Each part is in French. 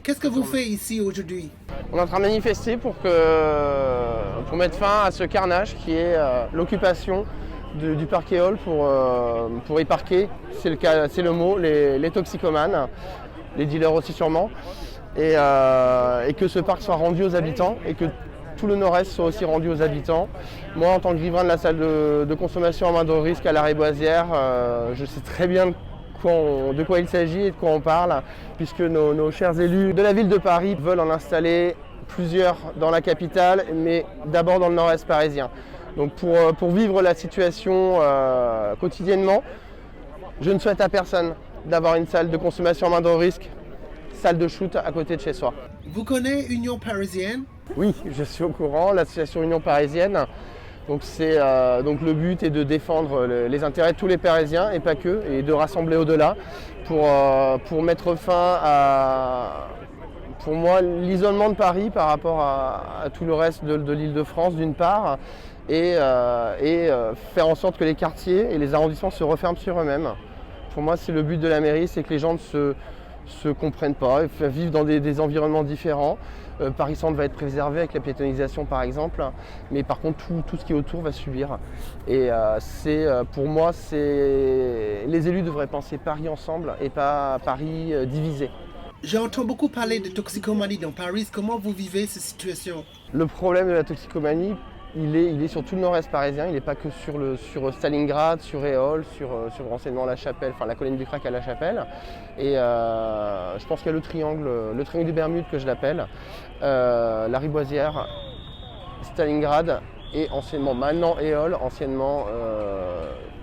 Qu'est-ce que vous faites ici aujourd'hui? On est en train de manifester pour mettre fin à ce carnage qui est l'occupation du parc Éole pour y parquer, c'est le mot, les toxicomanes, les dealers aussi sûrement, et que ce parc soit rendu aux habitants et que tout le nord-est soit aussi rendu aux habitants. Moi, en tant que riverain de la salle de consommation à moindre risque à la Riboisière, je sais très bien de quoi il s'agit et de quoi on parle, puisque nos chers élus de la ville de Paris veulent en installer plusieurs dans la capitale, mais d'abord dans le nord-est parisien. Donc pour vivre la situation quotidiennement, je ne souhaite à personne d'avoir une salle de consommation à moindre risque, salle de shoot à côté de chez soi. Vous connaissez Union Parisienne? Oui, je suis au courant, l'association Union Parisienne. Donc le but est de défendre les intérêts de tous les Parisiens et pas que, et de rassembler au-delà pour mettre fin à, pour moi, l'isolement de Paris par rapport à tout le reste de l'Île-de-France d'une part, et faire en sorte que les quartiers et les arrondissements se referment sur eux-mêmes. Pour moi, c'est le but de la mairie, c'est que les gens ne se comprennent pas, vivent dans des environnements différents. Paris Centre va être préservé avec la piétonisation par exemple, mais par contre tout ce qui est autour va subir. Et pour moi, les élus devraient penser Paris ensemble et pas Paris divisé. J'entends beaucoup parler de toxicomanie dans Paris. Comment vous vivez cette situation? Le problème de la toxicomanie, il est sur tout le nord-est parisien, il n'est pas que sur Stalingrad, sur Éole, sur renseignement à la Chapelle, enfin la colline du Crac à la Chapelle. Et je pense qu'il y a le triangle des Bermudes que je l'appelle, la Riboisière, Stalingrad et anciennement, maintenant Éole, anciennement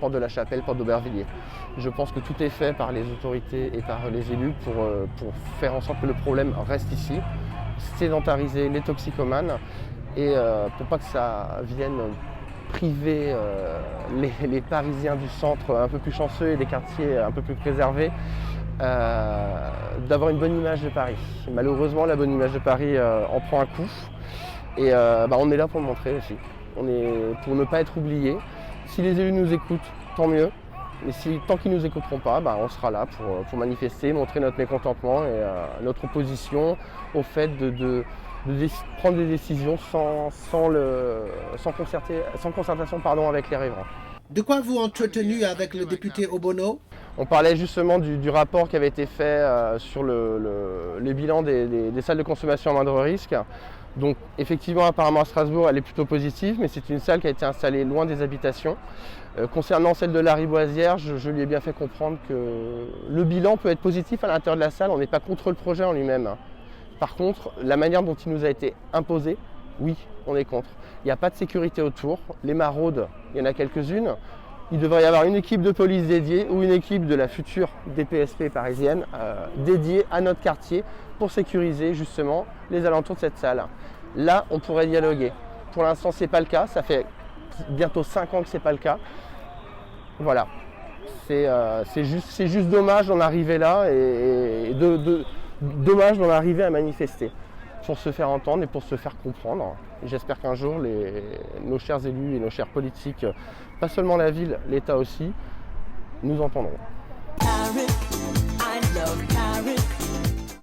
Porte de la Chapelle, Porte d'Aubervilliers. Je pense que tout est fait par les autorités et par les élus pour faire en sorte que le problème reste ici, sédentariser les toxicomanes, et pour pas que ça vienne priver les Parisiens du centre un peu plus chanceux et des quartiers un peu plus préservés d'avoir une bonne image de Paris. Malheureusement, la bonne image de Paris en prend un coup, et on est là pour le montrer aussi. On est pour ne pas être oubliés. Si les élus nous écoutent, tant mieux. Mais tant qu'ils ne nous écouteront pas, on sera là pour manifester, montrer notre mécontentement et notre opposition au fait de prendre des décisions sans concertation avec les riverains. De quoi vous entretenu avec le député Obono? On parlait justement du rapport qui avait été fait sur les bilans des salles de consommation à moindre risque. Donc effectivement, apparemment à Strasbourg, elle est plutôt positive, mais c'est une salle qui a été installée loin des habitations. Concernant celle de la Riboisière, je lui ai bien fait comprendre que le bilan peut être positif à l'intérieur de la salle, on n'est pas contre le projet en lui-même. Par contre, la manière dont il nous a été imposé, oui, on est contre. Il n'y a pas de sécurité autour, les maraudes, il y en a quelques-unes. Il devrait y avoir une équipe de police dédiée ou une équipe de la future DPSP parisienne dédiée à notre quartier pour sécuriser justement les alentours de cette salle. Là, on pourrait dialoguer. Pour l'instant, ce n'est pas le cas. Ça fait bientôt 5 ans que ce n'est pas le cas. Voilà. C'est juste dommage d'en arriver là et dommage d'en arriver à manifester pour se faire entendre et pour se faire comprendre. J'espère qu'un jour, nos chers élus et nos chers politiques, pas seulement la ville, l'État aussi, nous entendront.